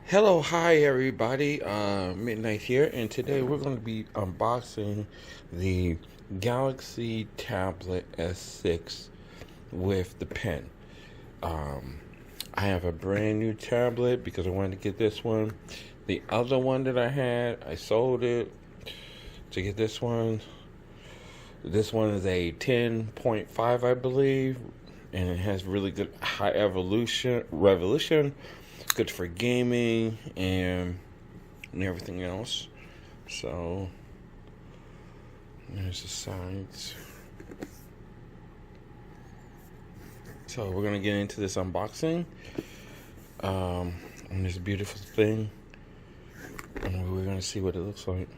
Hello, hi everybody. Midnight here, and today we're going to be unboxing the Galaxy Tablet S6 with the pen. Um, I have a brand new tablet because I wanted to get this one. The other one that I had, I sold it to get this one. This one is a 10.5, I believe, and it has really good high revolution, good for gaming and everything else. So there's the sides. So we're gonna get into this unboxing on this beautiful thing, and we're gonna see what it looks like.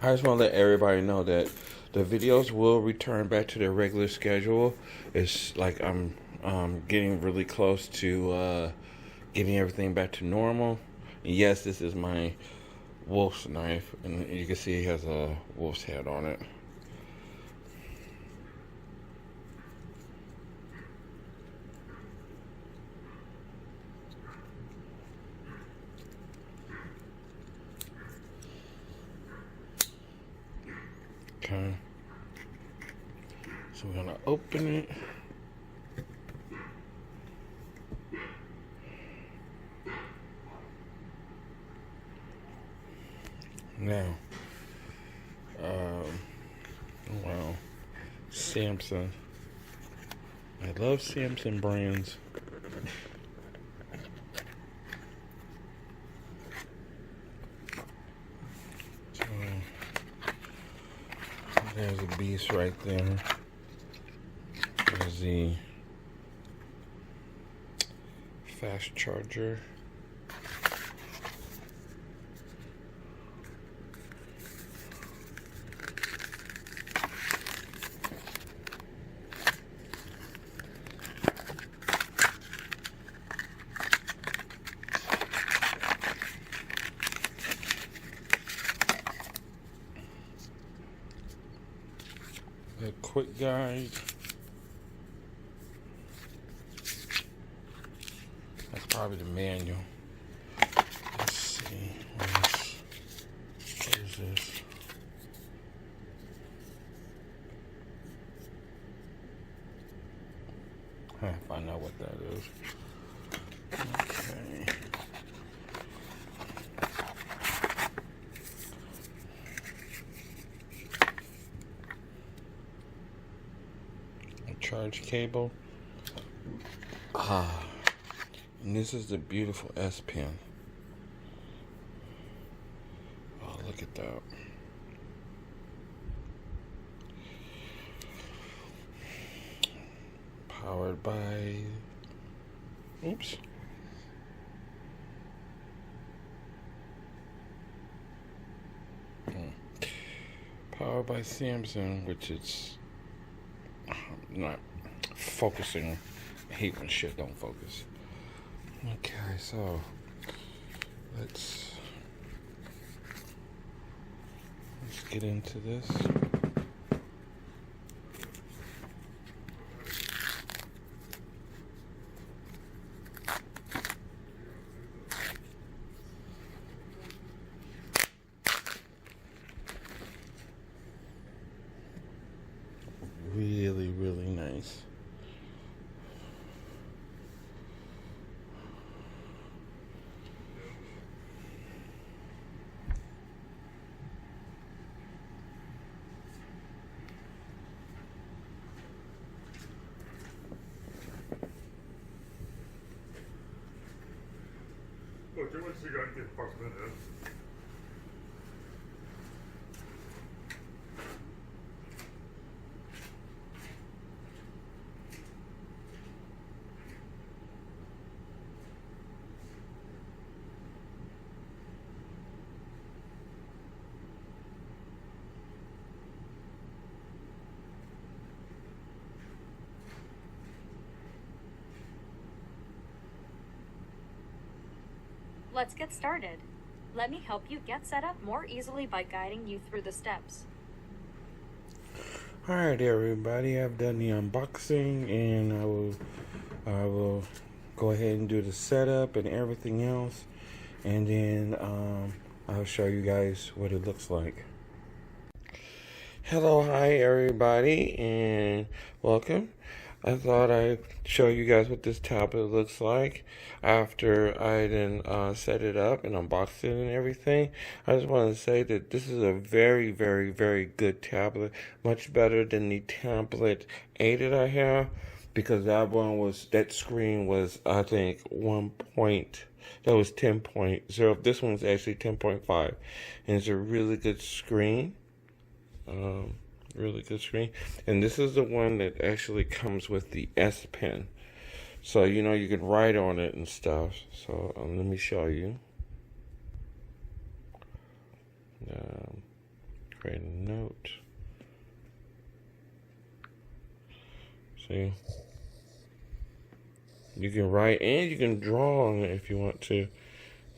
I just want to let everybody know that the videos will return back to their regular schedule. It's like I'm getting really close to getting everything back to normal. And yes, this is my wolf's knife, and you can see it has a wolf's head on it. Okay. So we're gonna open it. Now, oh wow, Samsung. I love Samsung brands. So there's a beast right there. There's the fast charger. A quick guide. That's probably the manual. Let's see. What is this? Find out what that is. Okay. A charge cable. And this is the beautiful S Pen. Oh, look at that. Powered by, oops. Powered by Samsung, which is not focusing. I hate when shit don't focus. Okay, so let's get into this. Really, really nice. Look, once you got to get fucked in it. Let's get started. Let me help you get set up more easily by guiding you through the steps. Alright everybody, I've done the unboxing and I will go ahead and do the setup and everything else, and then I'll show you guys what it looks like. Hello, hi everybody, and welcome. I thought I'd show you guys what this tablet looks like after I then set it up and unboxed it and everything. I just want to say that this is a very, very, very good tablet. Much better than the tablet A that I have, because that screen was, I think, that was 10.0. This one's actually 10.5, and it's a really good screen. Really good screen. And this is the one that actually comes with the S Pen, so you know you can write on it and stuff. So let me show you. Create a note. See, you can write and you can draw on it if you want to.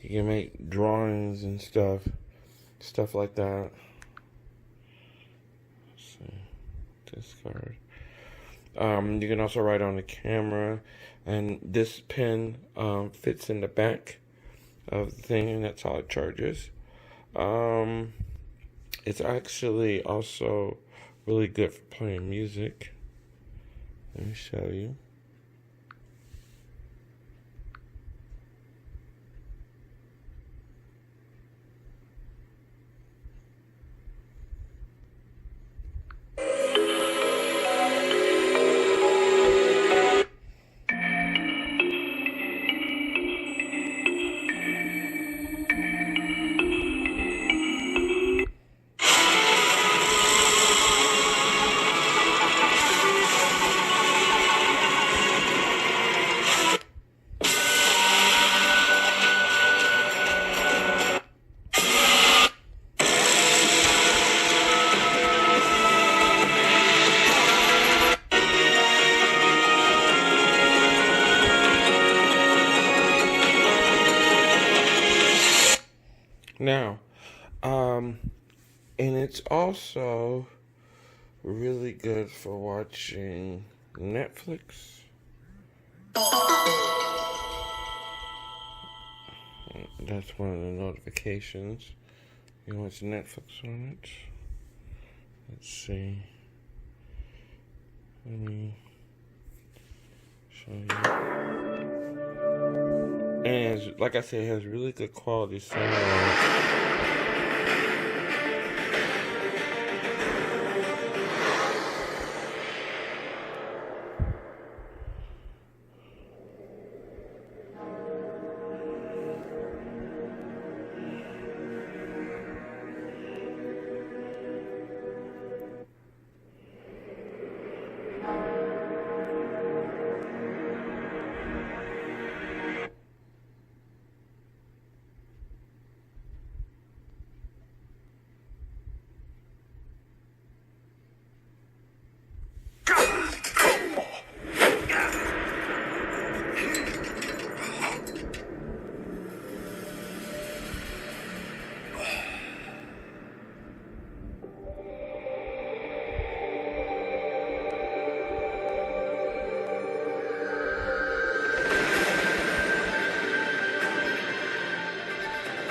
You can make drawings and stuff like that. Discard. You can also write on the camera, and this pen fits in the back of the thing, and that's how it charges. It's actually also really good for playing music. Let me show you. Now, and it's also really good for watching Netflix. That's one of the notifications. You watch Netflix on it. Let's see. Let me show you. And like I said, it has really good quality sound.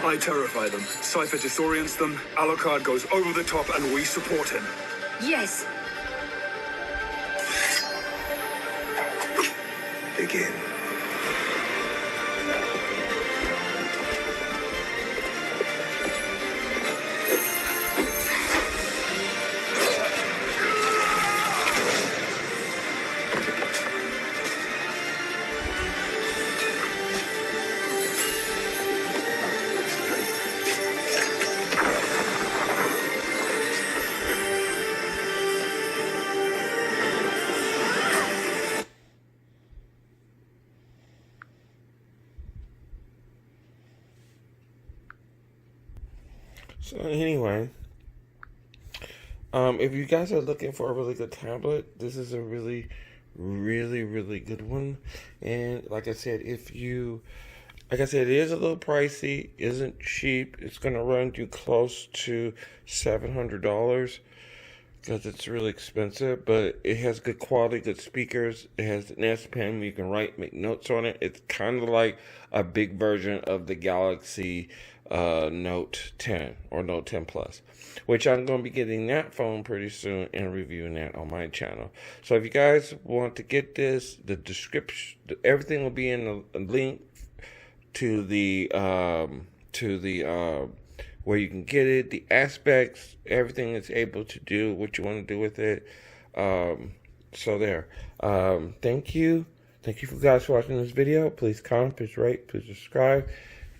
I terrify them. Cypher disorients them, Alucard goes over the top, and we support him. Yes. Begin. So anyway, if you guys are looking for a really good tablet, this is a really, really, really good one. And like I said, it is a little pricey, isn't cheap. It's gonna run you close to $700. because it's really expensive, but it has good quality, good speakers. It has an S Pen where you can write, make notes on it. It's kind of like a big version of the Galaxy Note 10 or Note 10 Plus, which I'm going to be getting that phone pretty soon and reviewing that on my channel. So if you guys want to get this, the description, everything will be in the link to the where you can get it, the aspects, everything it's able to do, what you want to do with it. So there. Thank you. Thank you for guys for watching this video. Please comment, please rate, please subscribe,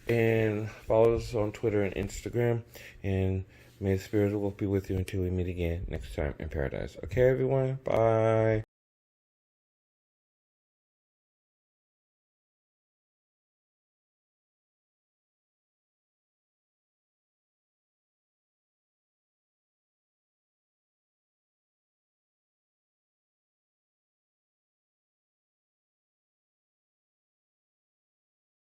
and follow us on Twitter and Instagram. And may the spirit will be with you until we meet again next time in paradise. Okay, everyone? Bye.